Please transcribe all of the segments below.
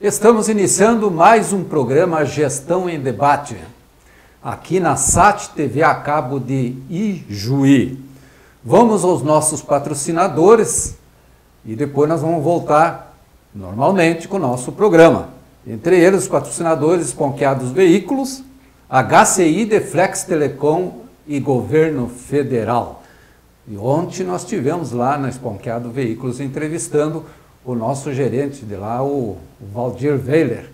Estamos iniciando mais um programa Gestão em Debate, aqui na SAT TV a cabo de Ijuí. Vamos aos nossos patrocinadores e depois nós vamos voltar normalmente com o nosso programa. Entre eles, os patrocinadores Esponqueados Veículos, HCI, Deflex Telecom e Governo Federal. E ontem nós tivemos lá na Esponqueado Veículos entrevistando o nosso gerente de lá, o Valdir Weiler.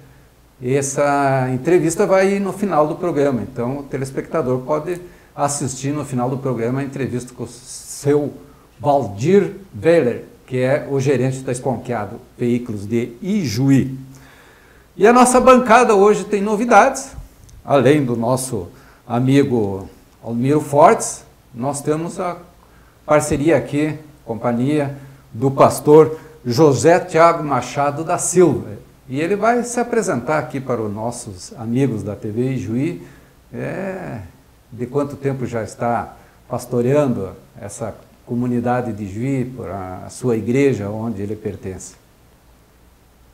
Essa entrevista vai ir no final do programa, então o telespectador pode assistir no final do programa a entrevista com o seu Valdir Weiler, que é o gerente da Esponqueado Veículos de Ijuí. E a nossa bancada hoje tem novidades, além do nosso amigo Almiro Fortes, nós temos a parceria aqui, companhia do pastor José Tiago Machado da Silva. E ele vai se apresentar aqui para os nossos amigos da TV Ijuí, de quanto tempo já está pastoreando essa comunidade de Ijuí, por a sua igreja, onde ele pertence.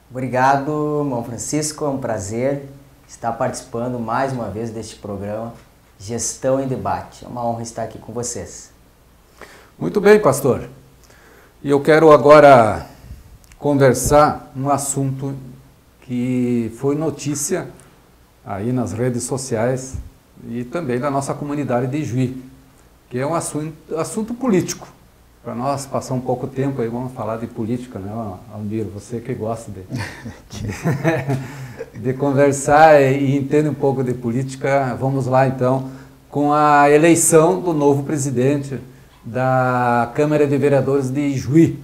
Obrigado, irmão Francisco, é um prazer estar participando mais uma vez deste programa Gestão em Debate. É uma honra estar aqui com vocês. Muito bem, pastor. E eu quero agora conversar um assunto que foi notícia aí nas redes sociais e também da nossa comunidade de Ijuí, que é um assunto político. Para nós passar um pouco tempo aí, vamos falar de política, né, Almiro? Você que gosta de conversar e entende um pouco de política, vamos lá então com a eleição do novo presidente da Câmara de Vereadores de Ijuí,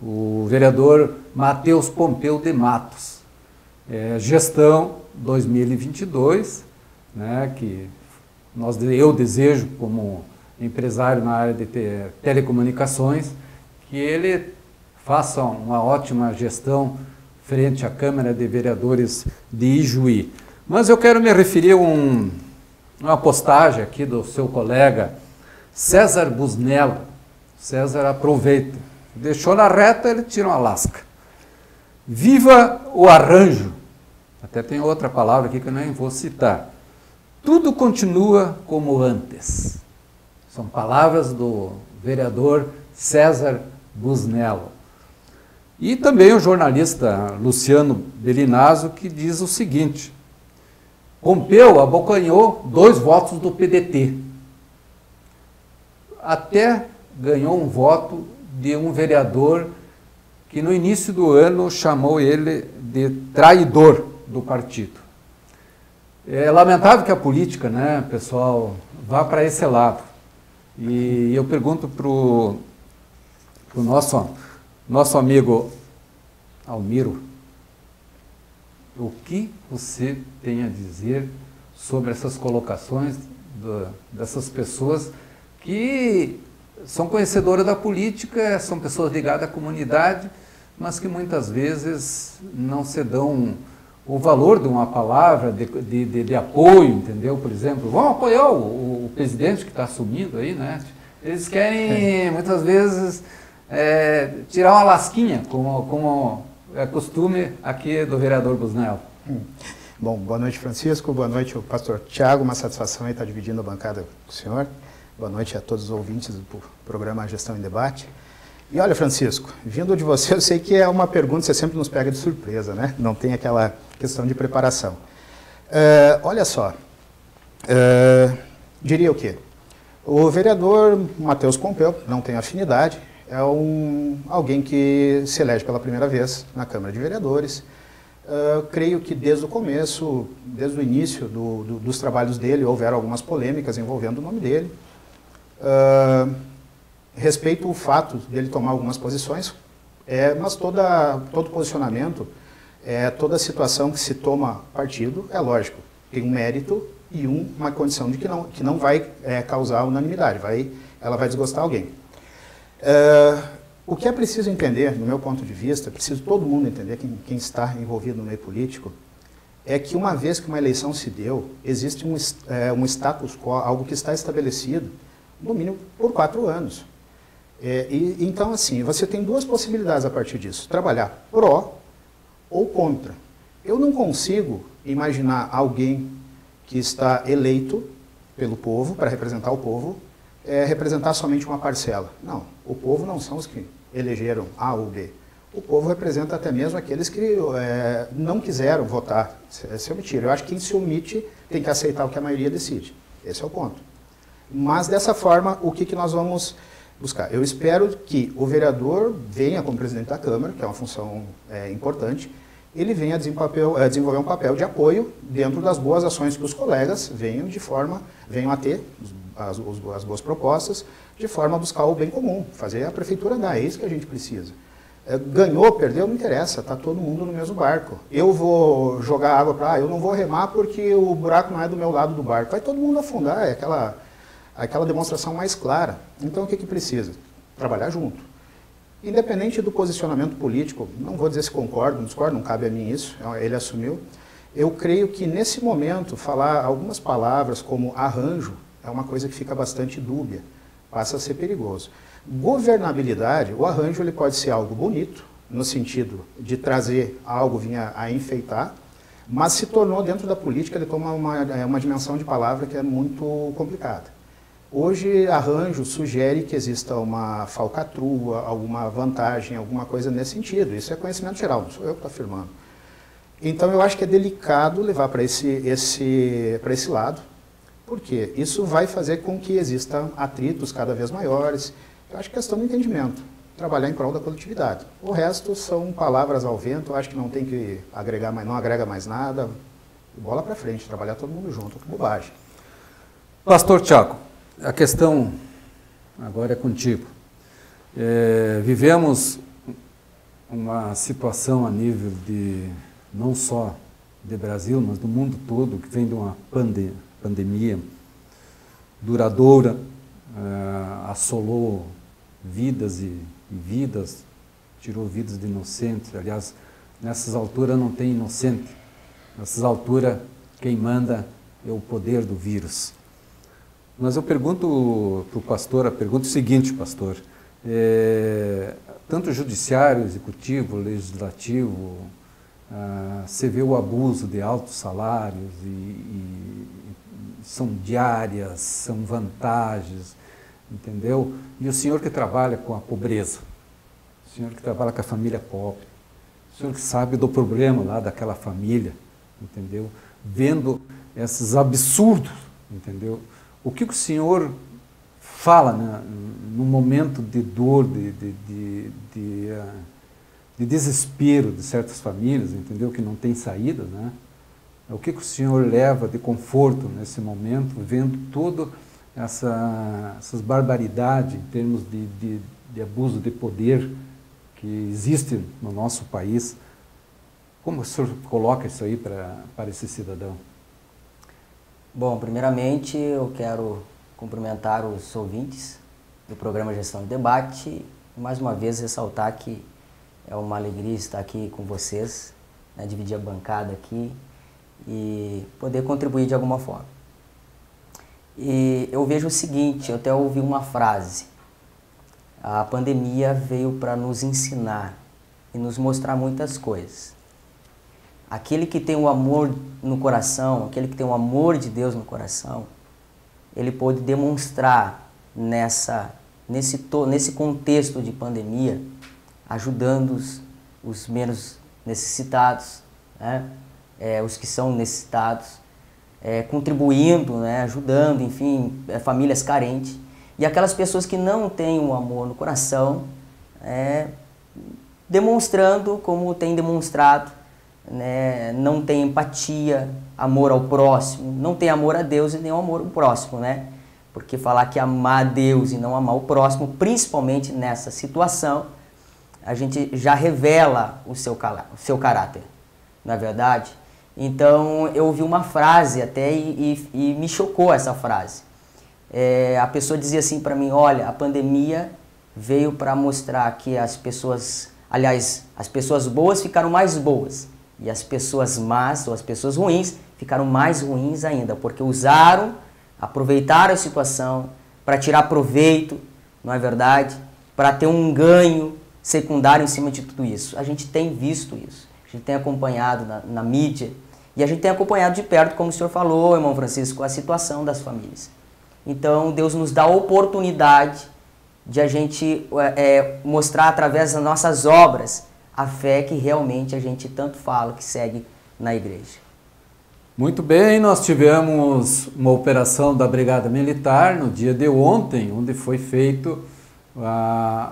o vereador Matheus Pompeu de Matos. Gestão 2022, né, que eu desejo como empresário na área de telecomunicações, que ele faça uma ótima gestão frente à Câmara de Vereadores de Ijuí. Mas eu quero me referir a uma postagem aqui do seu colega César Busnello. César aproveita. Deixou na reta, ele tira uma lasca. Viva o arranjo. Até tem outra palavra aqui que eu nem vou citar. Tudo continua como antes. São palavras do vereador César Busnello. E também o jornalista Luciano Belinazzo, que diz o seguinte: Pompeu abocanhou 2 votos do PDT. Até ganhou um voto de um vereador que no início do ano chamou ele de traidor do partido. É lamentável que a política, né, pessoal, vá para esse lado. E eu pergunto para o nosso amigo Almiro, o que você tem a dizer sobre essas colocações dessas pessoas que são conhecedoras da política, são pessoas ligadas à comunidade, mas que muitas vezes não se dão o valor de uma palavra de apoio, entendeu? Por exemplo, vão apoiar o presidente que está assumindo aí, né? Eles querem, muitas vezes, tirar uma lasquinha, como é costume aqui do vereador Busnello. Bom, boa noite, Francisco, boa noite, o pastor Tiago, uma satisfação estar dividindo a bancada com o senhor. Boa noite a todos os ouvintes do programa Gestão em Debate. E olha, Francisco, vindo de você, eu sei que é uma pergunta que você sempre nos pega de surpresa, né? Não tem aquela questão de preparação. Olha só, diria o quê? O vereador Matheus Pompeu não tem afinidade, é alguém que se elege pela primeira vez na Câmara de Vereadores. Creio que desde o começo, desde o início dos trabalhos dele, houveram algumas polêmicas envolvendo o nome dele. Respeito o fato dele tomar algumas posições, mas todo posicionamento, toda situação que se toma partido, é lógico, tem um mérito e uma condição de que não vai causar unanimidade, ela vai desgostar alguém. O que é preciso entender, no meu ponto de vista, preciso todo mundo entender, quem está envolvido no meio político, é que uma vez que uma eleição se deu, existe um status quo, algo que está estabelecido, no mínimo por 4 anos. Então, assim, você tem 2 possibilidades a partir disso: trabalhar pró ou contra. Eu não consigo imaginar alguém que está eleito pelo povo, para representar o povo, representar somente uma parcela. Não, o povo não são os que elegeram A ou B. O povo representa até mesmo aqueles que não quiseram votar. Se omitir. Eu acho que quem se omite tem que aceitar o que a maioria decide. Esse é o ponto. Mas dessa forma, o que nós vamos buscar? Eu espero que o vereador venha como presidente da Câmara, que é uma função importante, ele venha desenvolver um papel de apoio dentro das boas ações que os colegas venham a ter as boas propostas, de forma a buscar o bem comum, fazer a prefeitura andar, é isso que a gente precisa. Ganhou, perdeu, não interessa, está todo mundo no mesmo barco. Eu vou jogar água para eu não vou remar porque o buraco não é do meu lado do barco. Vai todo mundo afundar, é aquela demonstração mais clara. Então o que precisa? Trabalhar junto. Independente do posicionamento político, não vou dizer se concordo, não discordo, não cabe a mim isso, ele assumiu. Eu creio que nesse momento falar algumas palavras como arranjo é uma coisa que fica bastante dúbia, passa a ser perigoso. Governabilidade, o arranjo ele pode ser algo bonito, no sentido de trazer algo, vir a enfeitar, mas se tornou dentro da política, ele toma uma dimensão de palavra que é muito complicada. Hoje, arranjo sugere que exista uma falcatrua, alguma vantagem, alguma coisa nesse sentido. Isso é conhecimento geral, não sou eu que estou afirmando. Então, eu acho que é delicado levar para esse lado, porque isso vai fazer com que existam atritos cada vez maiores. Eu acho que é questão do entendimento, trabalhar em prol da coletividade. O resto são palavras ao vento, eu acho que não tem que agregar mais, não agrega mais nada. Bola para frente, trabalhar todo mundo junto, bobagem. Pastor Tiago, a questão agora é contigo. Vivemos uma situação a nível de, não só de Brasil, mas do mundo todo, que vem de uma pandemia duradoura, assolou vidas e vidas, tirou vidas de inocentes. Aliás, nessas alturas não tem inocente. Nessas alturas, quem manda é o poder do vírus. Mas eu pergunto para o pastor, pergunto o seguinte, pastor, tanto o judiciário, executivo, legislativo, você vê o abuso de altos salários e são diárias, são vantagens, entendeu? E o senhor que trabalha com a pobreza, o senhor que trabalha com a família pobre, o senhor que sabe do problema lá daquela família, entendeu? Vendo esses absurdos, entendeu? O que o senhor fala, né, no momento de dor, de desespero de certas famílias, entendeu? Que não tem saída, né? O que o senhor leva de conforto nesse momento, vendo todas essas barbaridades em termos de abuso de poder que existe no nosso país? Como o senhor coloca isso aí para esse cidadão? Bom, primeiramente eu quero cumprimentar os ouvintes do programa Gestão e Debate e mais uma vez ressaltar que é uma alegria estar aqui com vocês, né, dividir a bancada aqui e poder contribuir de alguma forma. E eu vejo o seguinte, eu até ouvi uma frase: a pandemia veio para nos ensinar e nos mostrar muitas coisas. Aquele que tem o amor no coração, aquele que tem o amor de Deus no coração, ele pôde demonstrar nesse contexto de pandemia, ajudando os menos necessitados, né? Os que são necessitados, contribuindo, né? Ajudando, enfim, famílias carentes. E aquelas pessoas que não têm o amor no coração, demonstrando como tem demonstrado, né, não tem empatia, amor ao próximo, não tem amor a Deus e nem amor ao próximo, né? Porque falar que amar a Deus e não amar o próximo, principalmente nessa situação, a gente já revela o seu caráter, não é verdade? Então, eu ouvi uma frase até e me chocou essa frase. A pessoa dizia assim para mim: olha, a pandemia veio para mostrar que as pessoas, aliás, as pessoas boas ficaram mais boas. E as pessoas más ou as pessoas ruins ficaram mais ruins ainda, porque aproveitaram a situação para tirar proveito, não é verdade? Para ter um ganho secundário em cima de tudo isso. A gente tem visto isso. a gente tem acompanhado na mídia, e a gente tem acompanhado de perto, como o senhor falou, irmão Francisco, a situação das famílias. Então, Deus nos dá a oportunidade de a gente mostrar através das nossas obras a fé que realmente a gente tanto fala, que segue na igreja. Muito bem, nós tivemos uma operação da Brigada Militar no dia de ontem, onde foi feito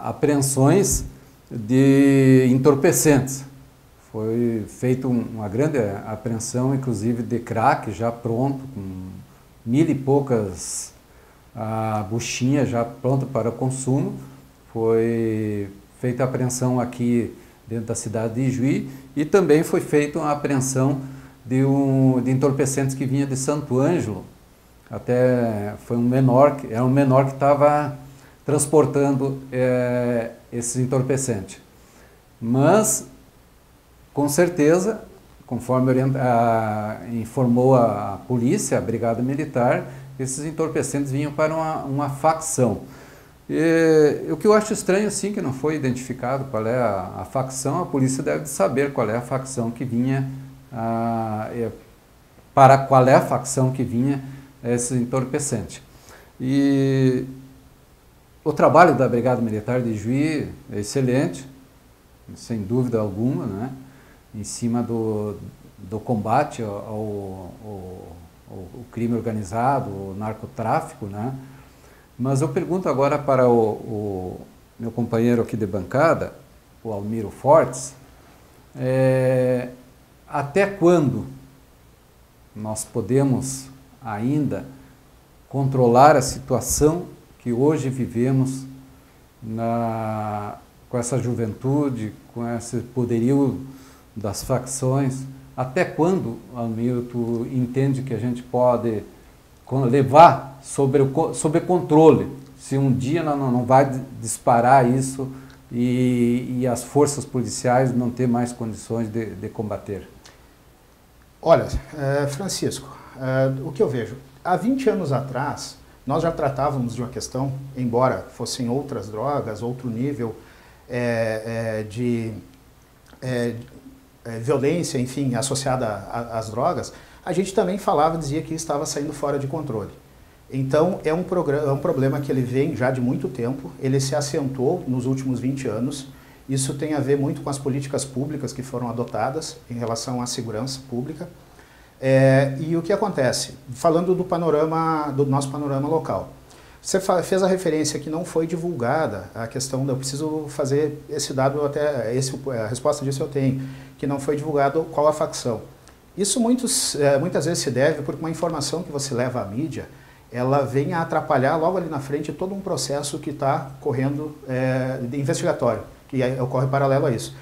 apreensões de entorpecentes. Foi feita uma grande apreensão, inclusive de crack já pronto, com 1000 e poucas buchinhas já pronta para consumo. Foi feita a apreensão aqui dentro da cidade de Ijuí e também foi feita uma apreensão de entorpecentes que vinha de Santo Ângelo. Até foi um menor que estava transportando esses entorpecentes. Mas, com certeza, conforme informou a polícia, a Brigada Militar, esses entorpecentes vinham para uma facção. O que eu acho estranho, assim, que não foi identificado qual é a facção, a polícia deve saber qual é a facção que vinha, para qual é a facção que vinha esse entorpecente. E o trabalho da Brigada Militar de Ijuí é excelente, sem dúvida alguma, né? Em cima do combate ao crime organizado, o narcotráfico, né? Mas eu pergunto agora para o meu companheiro aqui de bancada, o Almiro Fortes, até quando nós podemos ainda controlar a situação que hoje vivemos com essa juventude, com esse poderio das facções? Até quando, Almiro, tu entende que a gente pode levar sob controle, se um dia não vai disparar isso e as forças policiais não ter mais condições de combater? Olha, Francisco, o que eu vejo, há 20 anos atrás, nós já tratávamos de uma questão, embora fossem outras drogas, outro nível de violência, enfim, associada às drogas, a gente também dizia que estava saindo fora de controle. Então, é um problema que ele vem já de muito tempo, ele se acentuou nos últimos 20 anos, isso tem a ver muito com as políticas públicas que foram adotadas em relação à segurança pública. E o que acontece? Falando do nosso panorama local. Você fez a referência que não foi divulgada a questão, eu preciso fazer esse dado, a resposta disso eu tenho, que não foi divulgado qual a facção. Isso muitas vezes se deve porque uma informação que você leva à mídia, ela vem a atrapalhar logo ali na frente todo um processo que está correndo investigatório, que ocorre paralelo a isso.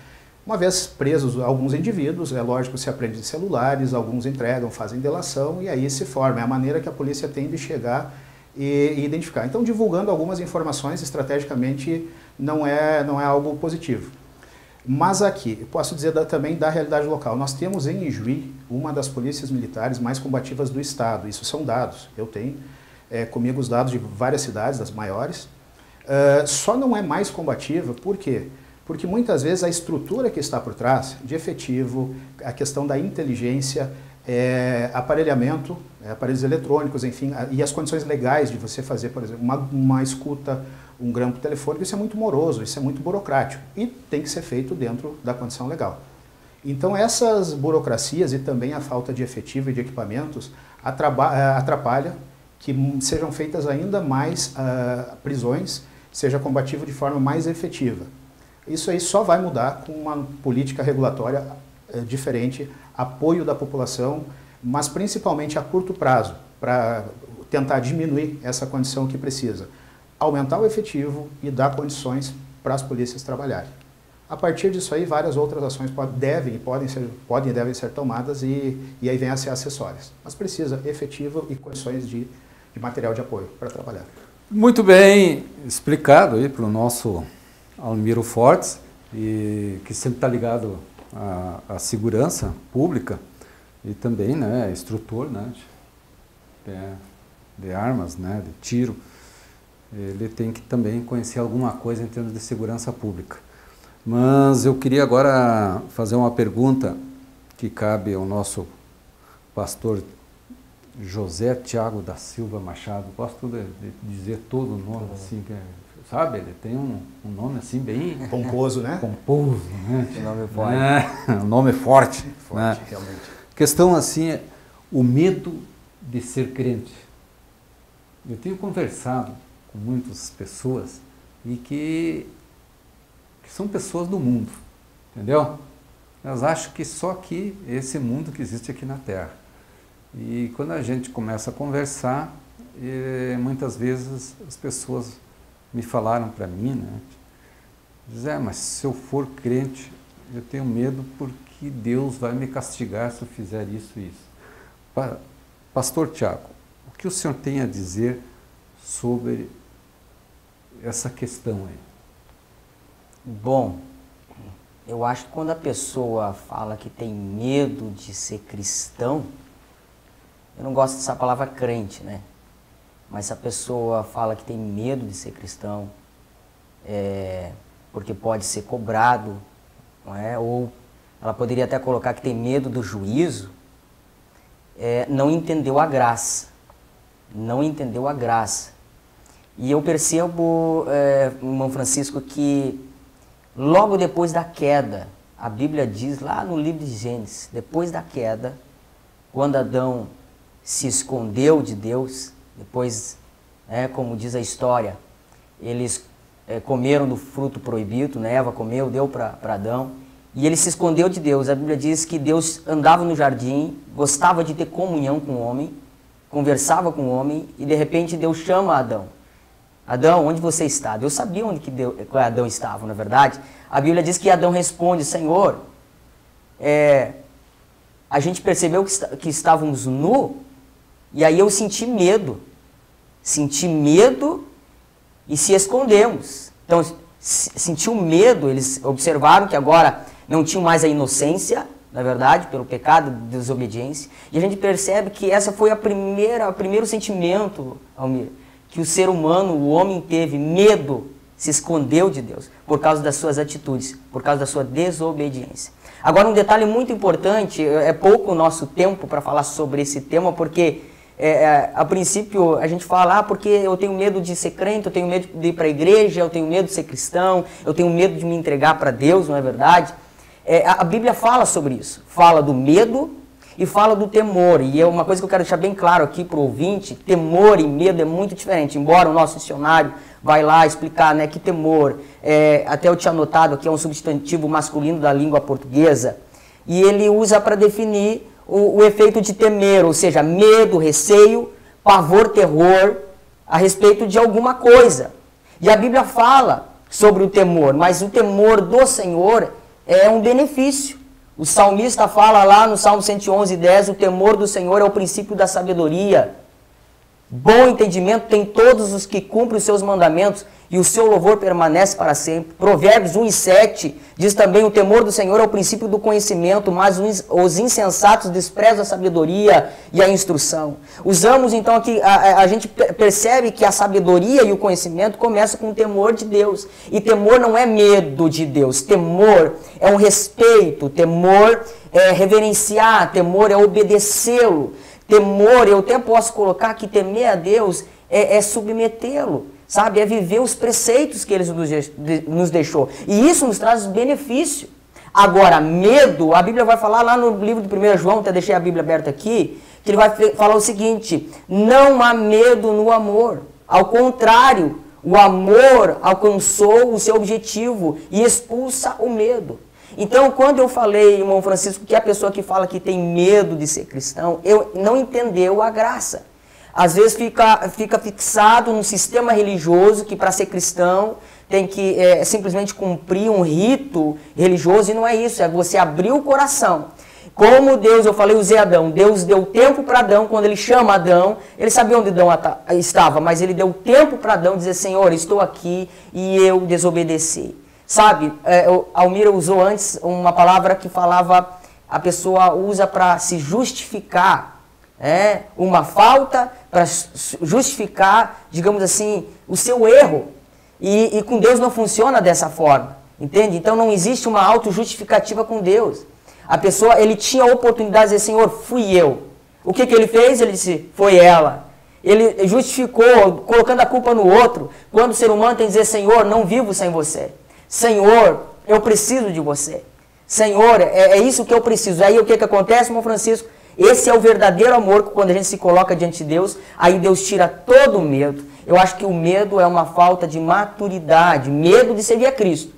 Uma vez presos alguns indivíduos, é lógico, se aprende de celulares, alguns entregam, fazem delação e aí se forma. É a maneira que a polícia tem de chegar e identificar. Então, divulgando algumas informações estrategicamente não é algo positivo. Mas aqui, eu posso dizer também da realidade local. Nós temos em Ijuí uma das polícias militares mais combativas do estado. Isso são dados. Eu tenho comigo os dados de várias cidades, das maiores. Só não é mais combativa, por quê? Porque muitas vezes a estrutura que está por trás, de efetivo, a questão da inteligência, aparelhamento, aparelhos eletrônicos, enfim, e as condições legais de você fazer, por exemplo, uma escuta, um grampo telefônico, isso é muito moroso, isso é muito burocrático e tem que ser feito dentro da condição legal. Então essas burocracias e também a falta de efetivo e de equipamentos atrapalha que sejam feitas ainda mais prisões, seja combativo de forma mais efetiva. Isso aí só vai mudar com uma política regulatória diferente, apoio da população, mas principalmente a curto prazo, para tentar diminuir essa condição que precisa. Aumentar o efetivo e dar condições para as polícias trabalharem. A partir disso aí, várias outras ações podem e devem ser tomadas e aí vem a ser acessórias. Mas precisa efetivo e condições de material de apoio para trabalhar. Muito bem explicado aí para o nosso Almiro Fortes, e que sempre está ligado à segurança pública e também, né, instrutor, né, de armas, né, de tiro. Ele tem que também conhecer alguma coisa em termos de segurança pública. Mas eu queria agora fazer uma pergunta que cabe ao nosso pastor José Tiago da Silva Machado. Gosto de dizer todo o nome assim, sabe? Ele tem um nome assim bem... Pomposo, né? Pomposo, né? O nome forte. Um nome forte. Forte, né? realmente. Questão assim, é o medo de ser crente. Eu tenho conversado com muitas pessoas e que são pessoas do mundo, entendeu? Elas acham que só aqui, esse mundo que existe aqui na Terra. E quando a gente começa a conversar, muitas vezes as pessoas me falaram para mim, né? Dizem, mas se eu for crente, eu tenho medo porque Deus vai me castigar se eu fizer isso e isso. Pastor Tiago, o que o senhor tem a dizer sobre essa questão aí? Bom, eu acho que quando a pessoa fala que tem medo de ser cristão, eu não gosto dessa palavra crente, né? Mas se a pessoa fala que tem medo de ser cristão, porque pode ser cobrado, não é? Ou ela poderia até colocar que tem medo do juízo, não entendeu a graça. Não entendeu a graça. E eu percebo, irmão Francisco, que logo depois da queda, a Bíblia diz lá no livro de Gênesis, depois da queda, quando Adão se escondeu de Deus, depois, como diz a história, eles comeram do fruto proibido, né? Eva comeu, deu para Adão, e ele se escondeu de Deus. A Bíblia diz que Deus andava no jardim, gostava de ter comunhão com o homem, conversava com o homem, e de repente Deus chama Adão. Adão, onde você está? Deus sabia onde que Adão estava, na verdade. A Bíblia diz que Adão responde, Senhor, a gente percebeu que estávamos nu, e aí eu senti medo e se escondemos. Então, sentiu medo, eles observaram que agora não tinham mais a inocência, na verdade, pelo pecado de desobediência. E a gente percebe que essa foi o primeiro sentimento, Almir, que o ser humano, o homem teve medo, se escondeu de Deus, por causa das suas atitudes, por causa da sua desobediência. Agora, um detalhe muito importante, é pouco o nosso tempo para falar sobre esse tema, porque a princípio a gente fala, porque eu tenho medo de ser crente, eu tenho medo de ir para a igreja, eu tenho medo de ser cristão, eu tenho medo de me entregar para Deus, não é verdade? A Bíblia fala sobre isso, fala do medo e fala do temor, e é uma coisa que eu quero deixar bem claro aqui para o ouvinte, temor e medo é muito diferente, embora o nosso dicionário vai lá explicar, né, que temor, até eu tinha anotado aqui, é um substantivo masculino da língua portuguesa, e ele usa para definir o efeito de temer, ou seja, medo, receio, pavor, terror, a respeito de alguma coisa. E a Bíblia fala sobre o temor, mas o temor do Senhor é um benefício. O salmista fala lá no Salmo 111:10, o temor do Senhor é o princípio da sabedoria. Bom entendimento tem todos os que cumprem os seus mandamentos, e o seu louvor permanece para sempre. Provérbios 1:7 diz também, o temor do Senhor é o princípio do conhecimento, mas os insensatos desprezam a sabedoria e a instrução. Usamos então aqui, a gente percebe que a sabedoria e o conhecimento começam com o temor de Deus. E temor não é medo de Deus, temor é um respeito, temor é reverenciar, temor é obedecê-lo. Temor, eu até posso colocar que temer a Deus é submetê-lo, sabe? É viver os preceitos que Ele nos deixou. E isso nos traz benefício. Agora, medo, a Bíblia vai falar lá no livro de 1 João, até deixei a Bíblia aberta aqui, que ele vai falar o seguinte, não há medo no amor. Ao contrário, o amor alcançou o seu objetivo e expulsa o medo. Então, quando eu falei, irmão Francisco, que a pessoa que fala que tem medo de ser cristão, não entendeu a graça. Às vezes fica fixado num sistema religioso que para ser cristão tem que simplesmente cumprir um rito religioso, e não é isso, é você abrir o coração. Como Deus, eu falei, usei Adão, Deus deu tempo para Adão, quando ele chama Adão, ele sabia onde Adão estava, mas ele deu tempo para Adão dizer, Senhor, estou aqui e eu desobedeci. Sabe, Almira usou antes uma palavra que falava, a pessoa usa para se justificar, uma falta, para justificar, digamos assim, o seu erro. E com Deus não funciona dessa forma. Entende? Então não existe uma auto-justificativa com Deus. A pessoa, ele tinha a oportunidade de dizer, Senhor, fui eu. O que ele fez? Ele disse, foi ela. Ele justificou, colocando a culpa no outro, quando o ser humano tem que dizer, Senhor, não vivo sem você. Senhor, eu preciso de você. Senhor, é isso que eu preciso. Aí o que acontece, irmão Francisco? Esse é o verdadeiro amor, que quando a gente se coloca diante de Deus, aí Deus tira todo o medo. Eu acho que o medo é uma falta de maturidade, medo de servir a Cristo.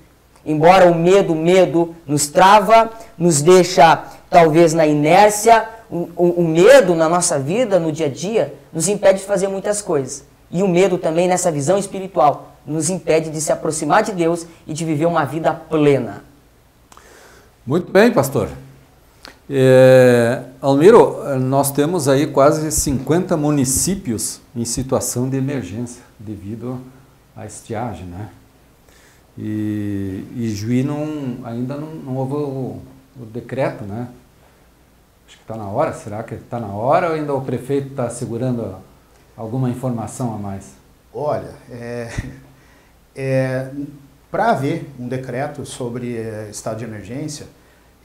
Embora o medo nos trava, nos deixa talvez na inércia, o medo na nossa vida, no dia a dia, nos impede de fazer muitas coisas. E o medo também, nessa visão espiritual, nos impede de se aproximar de Deus e de viver uma vida plena. Muito bem, pastor. Almiro, nós temos aí quase 50 municípios em situação de emergência devido à estiagem, né? E Juí ainda não houve o decreto, né? Acho que está na hora. Será que está na hora ou ainda o prefeito está segurando alguma informação a mais? Olha, para haver um decreto sobre estado de emergência,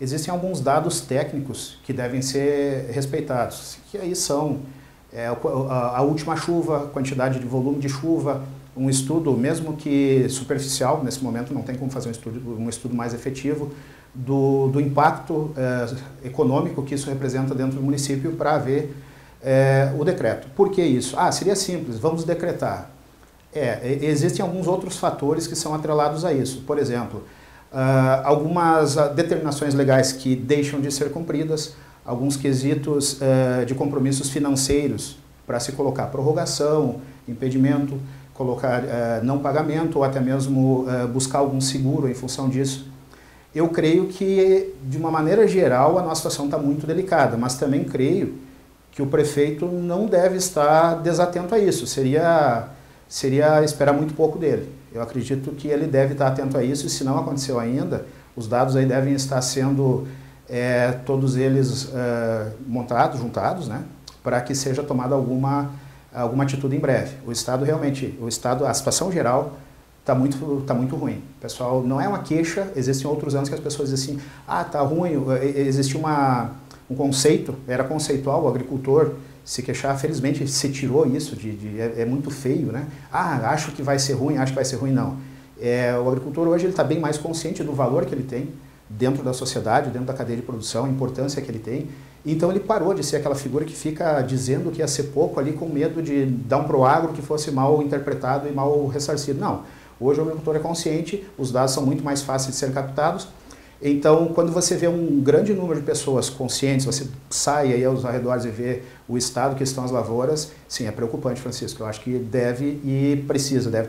existem alguns dados técnicos que devem ser respeitados, que aí são a última chuva, quantidade de volume de chuva, um estudo, mesmo que superficial, nesse momento não tem como fazer um estudo mais efetivo, do impacto econômico que isso representa dentro do município para haver o decreto. Por que isso? Seria simples, vamos decretar. Existem alguns outros fatores que são atrelados a isso. Por exemplo, algumas determinações legais que deixam de ser cumpridas, alguns quesitos de compromissos financeiros para se colocar prorrogação, impedimento, colocar não pagamento ou até mesmo buscar algum seguro em função disso. Eu creio que, de uma maneira geral, a nossa situação está muito delicada, mas também creio que o prefeito não deve estar desatento a isso. Seria esperar muito pouco dele. Eu acredito que ele deve estar atento a isso, e se não aconteceu ainda, os dados aí devem estar sendo todos eles montados, juntados, né, para que seja tomada alguma atitude em breve. O Estado realmente, a situação geral está muito ruim. Pessoal, não é uma queixa, existem outros anos que as pessoas dizem assim, está ruim, existe um conceito, era conceitual, o agricultor se queixar, felizmente se tirou isso, é muito feio, né? Acho que vai ser ruim, não. O agricultor hoje está bem mais consciente do valor que ele tem dentro da sociedade, dentro da cadeia de produção, a importância que ele tem. Então ele parou de ser aquela figura que fica dizendo que ia ser pouco ali com medo de dar um proagro que fosse mal interpretado e mal ressarcido. Não, hoje o agricultor é consciente, os dados são muito mais fáceis de ser captados. Então, quando você vê um grande número de pessoas conscientes, você sai aí aos arredores e vê o estado que estão as lavouras, sim, é preocupante, Francisco. Eu acho que deve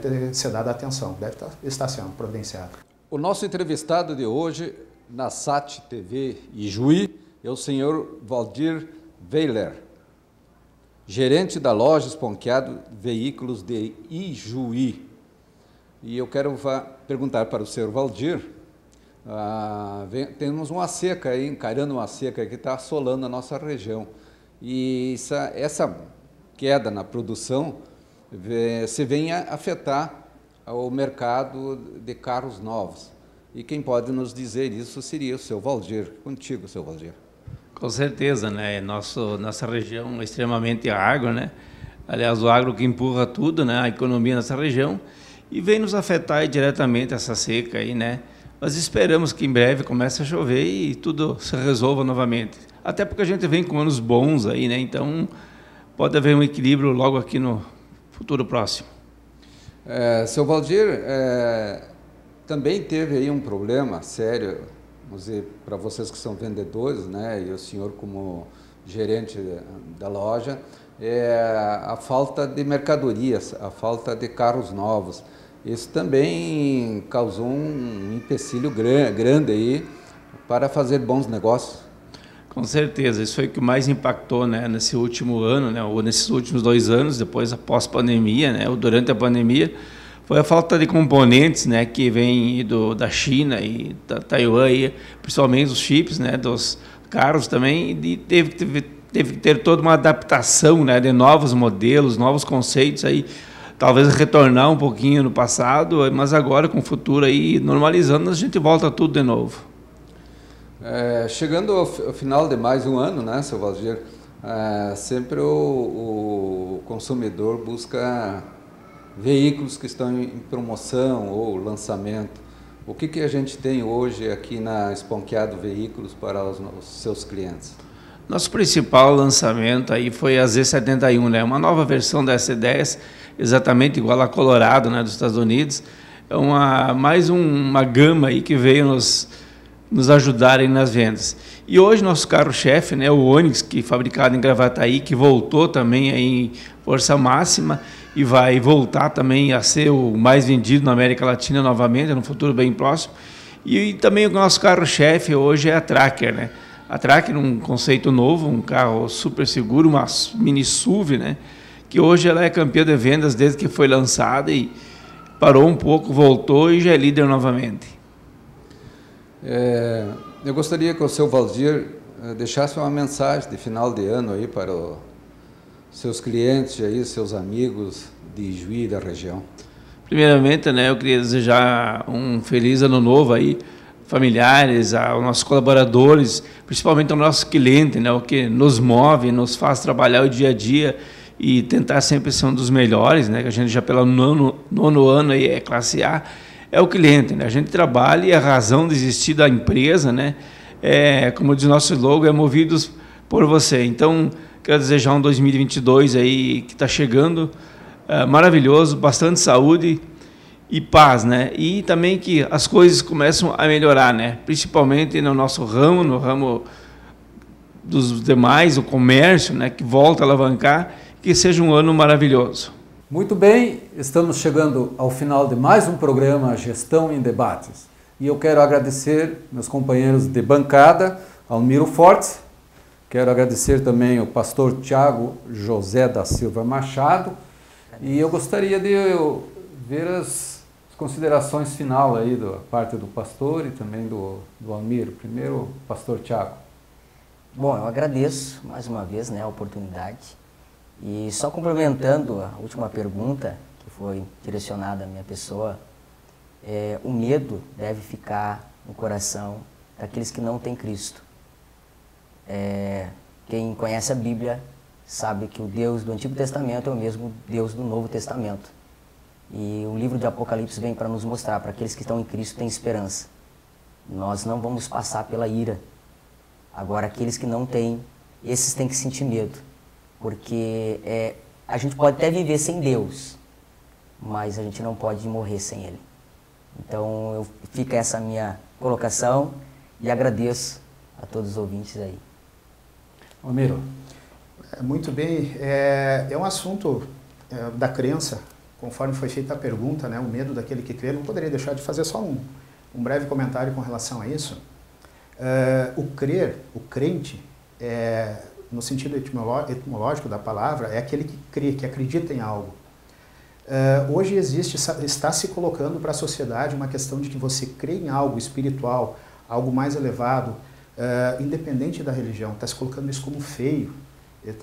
ter ser dada atenção, deve estar sendo providenciado. O nosso entrevistado de hoje, na SAT TV Ijuí, é o senhor Valdir Weiler, gerente da loja Esponqueado Veículos de Ijuí. E eu quero perguntar para o senhor Valdir, temos uma seca aí, encarando uma seca que está assolando a nossa região. E essa queda na produção se vem a afetar o mercado de carros novos. E quem pode nos dizer isso seria o seu Valdir. Contigo, seu Valdir. Com certeza, né? Nossa região é extremamente agro, né? Aliás, o agro que empurra tudo, né? A economia nessa região, e vem nos afetar diretamente essa seca aí, né? Nós esperamos que em breve comece a chover e tudo se resolva novamente. Até porque a gente vem com anos bons aí, né? Então pode haver um equilíbrio logo aqui no futuro próximo. Seu Valdir, também teve aí um problema sério, vamos dizer, para vocês que são vendedores, né, e o senhor como gerente da loja, a falta de mercadorias, a falta de carros novos. Isso também causou um empecilho grande aí para fazer bons negócios. Com certeza, isso foi o que mais impactou, né, nesse último ano, né, ou nesses últimos 2 anos, depois após pandemia, né, ou durante a pandemia, foi a falta de componentes, né, que vem da China e da Taiwan, e principalmente os chips, né, dos carros também, e teve que ter toda uma adaptação, né, de novos modelos, novos conceitos aí talvez retornar um pouquinho no passado, mas agora com o futuro aí normalizando, a gente volta tudo de novo. Chegando ao final de mais um ano, né, seu Valdir, sempre o consumidor busca veículos que estão em promoção ou lançamento. O que a gente tem hoje aqui na Esponqueado Veículos para os seus clientes? Nosso principal lançamento aí foi a Z71, né? Uma nova versão da S10, exatamente igual a Colorado, né, dos Estados Unidos. É mais uma gama aí que veio nos ajudarem nas vendas. E hoje nosso carro-chefe, né, o Onix, que é fabricado em Gravataí, que voltou também aí em força máxima e vai voltar também a ser o mais vendido na América Latina novamente, no futuro bem próximo. E também o nosso carro-chefe hoje é a Tracker, né? A Tracker, um conceito novo, um carro super seguro, uma mini SUV, né? Que hoje ela é campeã de vendas desde que foi lançada e parou um pouco, voltou e já é líder novamente. Eu gostaria que o seu Valdir deixasse uma mensagem de final de ano aí para seus clientes, aí, seus amigos de Ijuí e da região. Primeiramente, né, eu queria desejar um feliz ano novo aí, familiares, aos nossos colaboradores, principalmente ao nosso cliente, né, o que nos move, nos faz trabalhar o dia a dia e tentar sempre ser um dos melhores, né, que a gente já pelo nono ano aí é classe A, é o cliente, né? A gente trabalha e a razão de existir da empresa, né, como diz o nosso slogan, é movidos por você. Então, quero desejar um 2022 aí que está chegando, maravilhoso, bastante saúde e paz, né? E também que as coisas começam a melhorar, né? Principalmente no nosso ramo, no ramo dos demais, o comércio, né? Que volta a alavancar, que seja um ano maravilhoso. Muito bem, estamos chegando ao final de mais um programa Gestão em Debates. E eu quero agradecer meus companheiros de bancada, Almiro Fortes, quero agradecer também o pastor Tiago José da Silva Machado, e eu gostaria de ver as considerações final aí da parte do pastor e também do Almiro. Primeiro, pastor Tiago. Bom, eu agradeço mais uma vez, né, a oportunidade. E só complementando a última pergunta, que foi direcionada à minha pessoa, o medo deve ficar no coração daqueles que não têm Cristo. Quem conhece a Bíblia sabe que o Deus do Antigo Testamento é o mesmo Deus do Novo Testamento. E o livro de Apocalipse vem para nos mostrar, para aqueles que estão em Cristo têm esperança. Nós não vamos passar pela ira. Agora, aqueles que não têm, esses têm que sentir medo. Porque a gente pode até viver sem Deus, mas a gente não pode morrer sem Ele. Então, fica essa minha colocação e agradeço a todos os ouvintes aí. Almiro. Muito bem, é um assunto da crença, conforme foi feita a pergunta, né, o medo daquele que crê. Não poderia deixar de fazer só um breve comentário com relação a isso. O crer, o crente, no sentido etimológico da palavra, é aquele que crê, que acredita em algo. Hoje está se colocando para a sociedade uma questão de que você crê em algo espiritual, algo mais elevado, independente da religião, está se colocando isso como feio.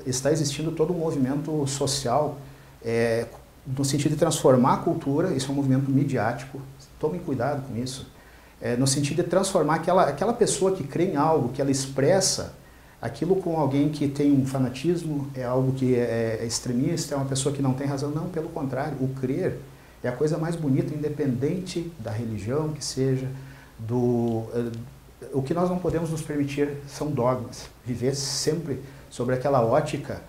Está existindo todo um movimento social no sentido de transformar a cultura, isso é um movimento midiático, tomem cuidado com isso, no sentido de transformar aquela pessoa que crê em algo, que ela expressa aquilo com alguém que tem um fanatismo, é algo que é extremista, é uma pessoa que não tem razão. Não, pelo contrário, o crer é a coisa mais bonita, independente da religião que seja, o que nós não podemos nos permitir são dogmas, viver sempre sobre aquela ótica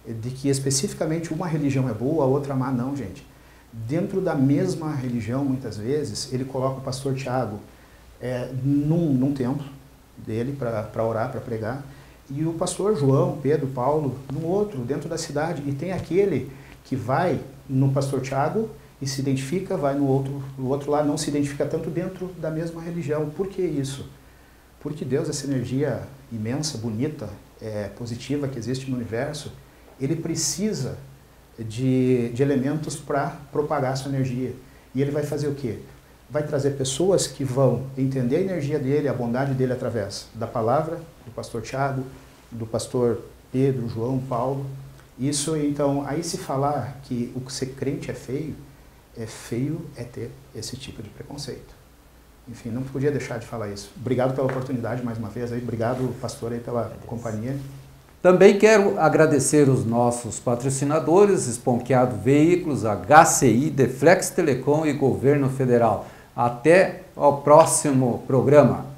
de que especificamente uma religião é boa, a outra má. Não, gente. Dentro da mesma religião, muitas vezes, ele coloca o pastor Tiago num templo dele para orar, para pregar, e o pastor João, Pedro, Paulo, num outro, dentro da cidade. E tem aquele que vai no pastor Tiago e se identifica, vai no outro lá, não se identifica tanto dentro da mesma religião. Por que isso? Porque Deus, essa energia imensa, bonita, positiva que existe no universo, ele precisa de elementos para propagar a sua energia. E ele vai fazer o quê? Vai trazer pessoas que vão entender a energia dele, a bondade dele através da palavra do pastor Tiago, do pastor Pedro, João, Paulo, Isso, então, aí se falar que o ser crente é feio é ter esse tipo de preconceito. Enfim, não podia deixar de falar isso. Obrigado pela oportunidade mais uma vez, aí, obrigado, pastor, aí, pela companhia. Também quero agradecer os nossos patrocinadores, Esponqueado Veículos, HCI, Deflex Telecom e Governo Federal. Até o próximo programa.